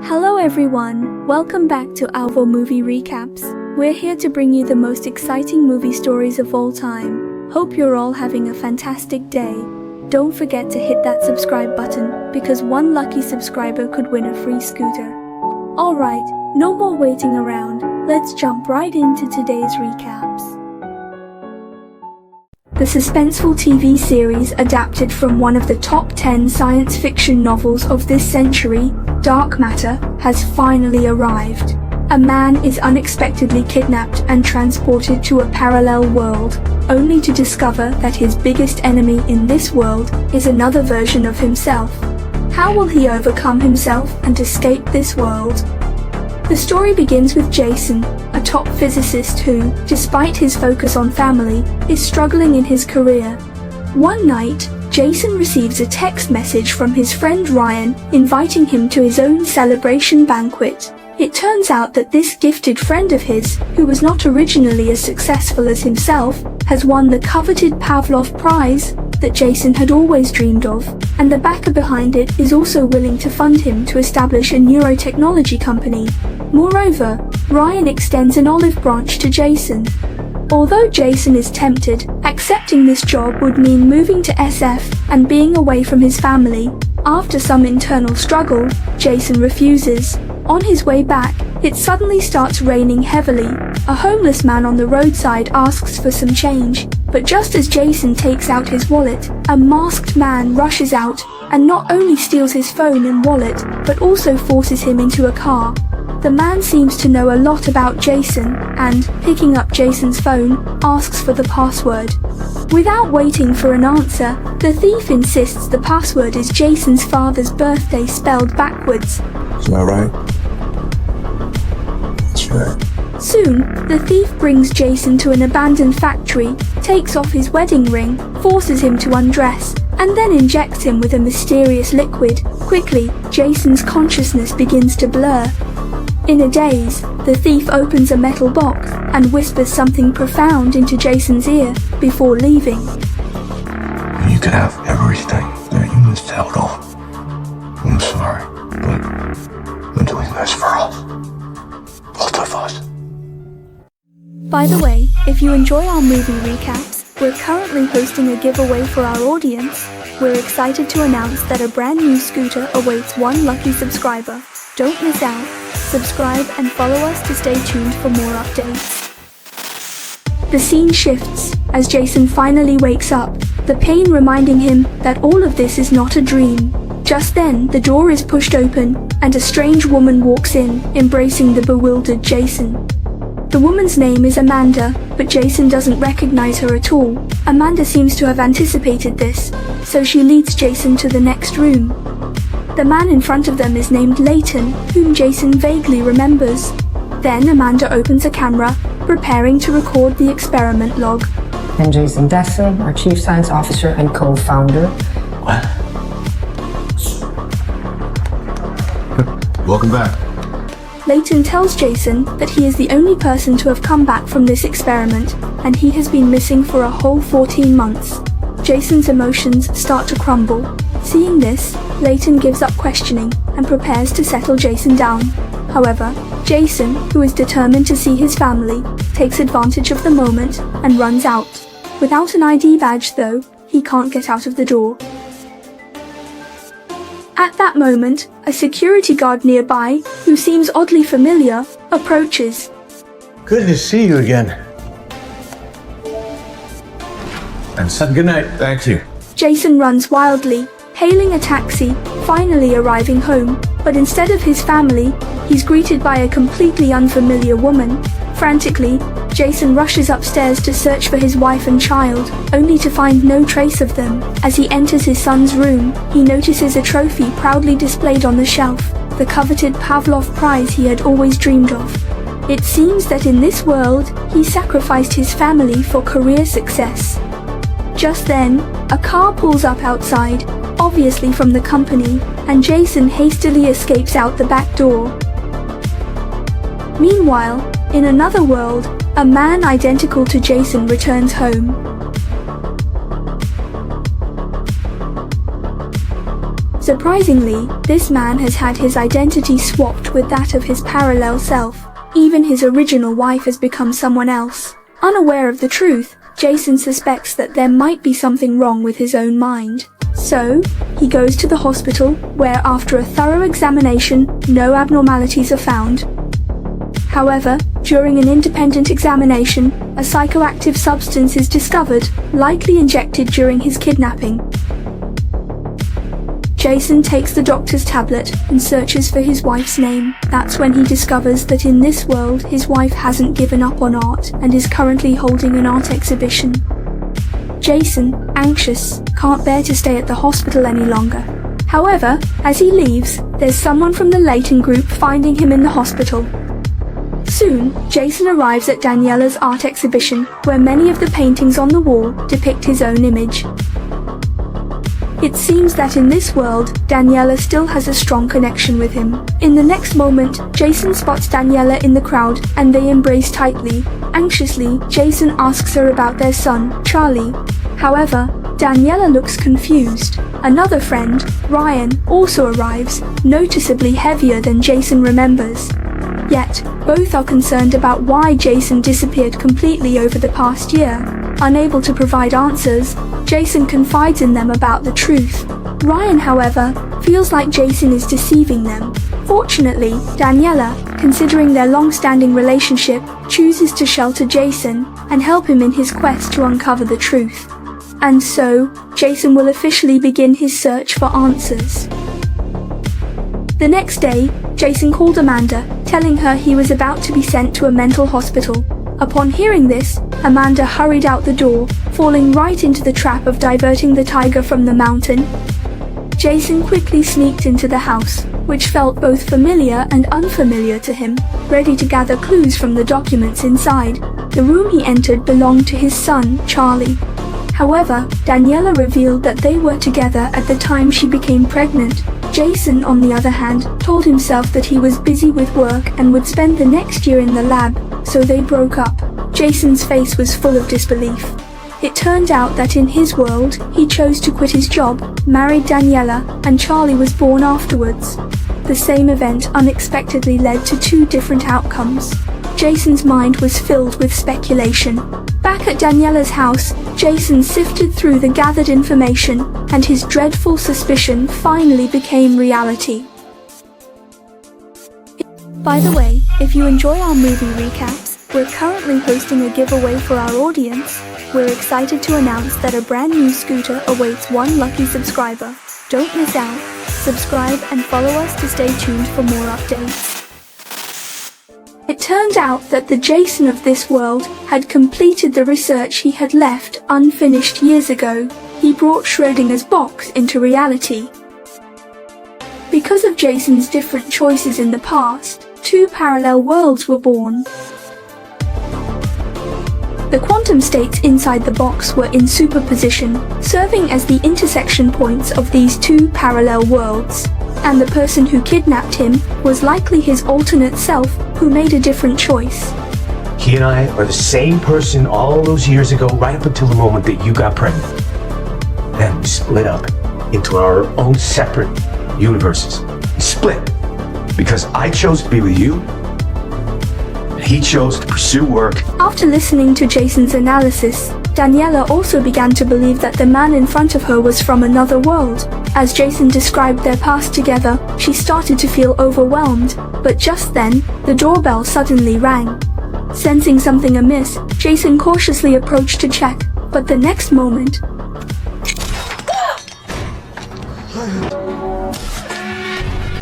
Hello everyone, welcome back to Alvo Movie Recaps. We're here to bring you the most exciting movie stories of all time. Hope you're all having a fantastic day. Don't forget to hit that subscribe button, because one lucky subscriber could win a free scooter. Alright, no more waiting around, let's jump right into today's recaps. The suspenseful TV series adapted from one of the top 10 science fiction novels of this century, Dark Matter, has finally arrived. A man is unexpectedly kidnapped and transported to a parallel world, only to discover that his biggest enemy in this world is another version of himself. How will he overcome himself and escape this world? The story begins with Jason, a top physicist who, despite his focus on family, is struggling in his career. One night, Jason receives a text message from his friend Ryan, inviting him to his own celebration banquet. It turns out that this gifted friend of his, who was not originally as successful as himself, has won the coveted Pavlov Prize that Jason had always dreamed of, and the backer behind it is also willing to fund him to establish a neurotechnology company. Moreover, Ryan extends an olive branch to Jason. Although Jason is tempted, accepting this job would mean moving to SF and being away from his family. After some internal struggle, Jason refuses. On his way back, it suddenly starts raining heavily. A homeless man on the roadside asks for some change, but just as Jason takes out his wallet, a masked man rushes out and not only steals his phone and wallet, but also forces him into a car. The man seems to know a lot about Jason and, picking up Jason's phone, asks for the password. Without waiting for an answer, the thief insists the password is Jason's father's birthday spelled backwards. Is that right? That's right. Soon, the thief brings Jason to an abandoned factory, takes off his wedding ring, forces him to undress, and then injects him with a mysterious liquid. Quickly, Jason's consciousness begins to blur. In a daze, the thief opens a metal box and whispers something profound into Jason's ear before leaving. You can have everything that you misspelled on. I'm sorry, but I'm doing this for us. Both of us. By the way, if you enjoy our movie recaps, we're currently hosting a giveaway for our audience. We're excited to announce that a brand new scooter awaits one lucky subscriber. Don't miss out. Subscribe and follow us to stay tuned for more updates. The scene shifts as Jason finally wakes up, the pain reminding him that all of this is not a dream. Just then, the door is pushed open, and a strange woman walks in, embracing the bewildered Jason. The woman's name is Amanda, but Jason doesn't recognize her at all. Amanda seems to have anticipated this, so she leads Jason to the next room. The man in front of them is named Layton, whom Jason vaguely remembers. Then Amanda opens a camera, preparing to record the experiment log. And Jason Desson, our Chief Science Officer and co-founder. What? Welcome back. Layton tells Jason that he is the only person to have come back from this experiment, and he has been missing for a whole 14 months. Jason's emotions start to crumble. Seeing this, Layton gives up questioning and prepares to settle Jason down. However, Jason, who is determined to see his family, takes advantage of the moment and runs out. Without an ID badge though, he can't get out of the door. At that moment, a security guard nearby, who seems oddly familiar, approaches. Good to see you again. And said goodnight. Thank you. Jason runs wildly, hailing a taxi, finally arriving home, but instead of his family, he's greeted by a completely unfamiliar woman. Frantically, Jason rushes upstairs to search for his wife and child, only to find no trace of them. As he enters his son's room, he notices a trophy proudly displayed on the shelf, the coveted Pavlov Prize he had always dreamed of. It seems that in this world, he sacrificed his family for career success. Just then, a car pulls up outside, obviously from the company, and Jason hastily escapes out the back door. Meanwhile, in another world, a man identical to Jason returns home. Surprisingly, this man has had his identity swapped with that of his parallel self. Even his original wife has become someone else. Unaware of the truth, Jason suspects that there might be something wrong with his own mind. So, he goes to the hospital, where after a thorough examination, no abnormalities are found. However, during an independent examination, a psychoactive substance is discovered, likely injected during his kidnapping. Jason takes the doctor's tablet and searches for his wife's name. That's when he discovers that in this world his wife hasn't given up on art and is currently holding an art exhibition. Jason, anxious, can't bear to stay at the hospital any longer. However, as he leaves, there's someone from the Layton group finding him in the hospital. Soon, Jason arrives at Daniela's art exhibition, where many of the paintings on the wall depict his own image. It seems that in this world, Daniela still has a strong connection with him. In the next moment, Jason spots Daniela in the crowd, and they embrace tightly. Anxiously, Jason asks her about their son, Charlie. However, Daniela looks confused. Another friend, Ryan, also arrives, noticeably heavier than Jason remembers. Yet, both are concerned about why Jason disappeared completely over the past year. Unable to provide answers, Jason confides in them about the truth. Ryan, however, feels like Jason is deceiving them. Fortunately, Daniela, considering their long-standing relationship, chooses to shelter Jason and help him in his quest to uncover the truth. And so, Jason will officially begin his search for answers. The next day, Jason called Amanda, telling her he was about to be sent to a mental hospital. Upon hearing this, Amanda hurried out the door, falling right into the trap of diverting the tiger from the mountain. Jason quickly sneaked into the house, which felt both familiar and unfamiliar to him, ready to gather clues from the documents inside. The room he entered belonged to his son, Charlie. However, Daniela revealed that they were together at the time she became pregnant. Jason, on the other hand, told himself that he was busy with work and would spend the next year in the lab, so they broke up. Jason's face was full of disbelief. It turned out that in his world, he chose to quit his job, married Daniela, and Charlie was born afterwards. The same event unexpectedly led to two different outcomes. Jason's mind was filled with speculation. Back at Daniela's house, Jason sifted through the gathered information, and his dreadful suspicion finally became reality. By the way, if you enjoy our movie recaps, we're currently hosting a giveaway for our audience. We're excited to announce that a brand new scooter awaits one lucky subscriber. Don't miss out. Subscribe and follow us to stay tuned for more updates. It turned out that the Jason of this world had completed the research he had left unfinished years ago. He brought Schrodinger's box into reality. Because of Jason's different choices in the past, two parallel worlds were born. The quantum states inside the box were in superposition, serving as the intersection points of these two parallel worlds. And the person who kidnapped him was likely his alternate self who made a different choice. He and I are the same person all those years ago, right up until the moment that you got pregnant. Then we split up into our own separate universes. We split because I chose to be with you, and he chose to pursue work. After listening to Jason's analysis, Daniela also began to believe that the man in front of her was from another world. As Jason described their past together, she started to feel overwhelmed, but just then, the doorbell suddenly rang. Sensing something amiss, Jason cautiously approached to check, but the next moment,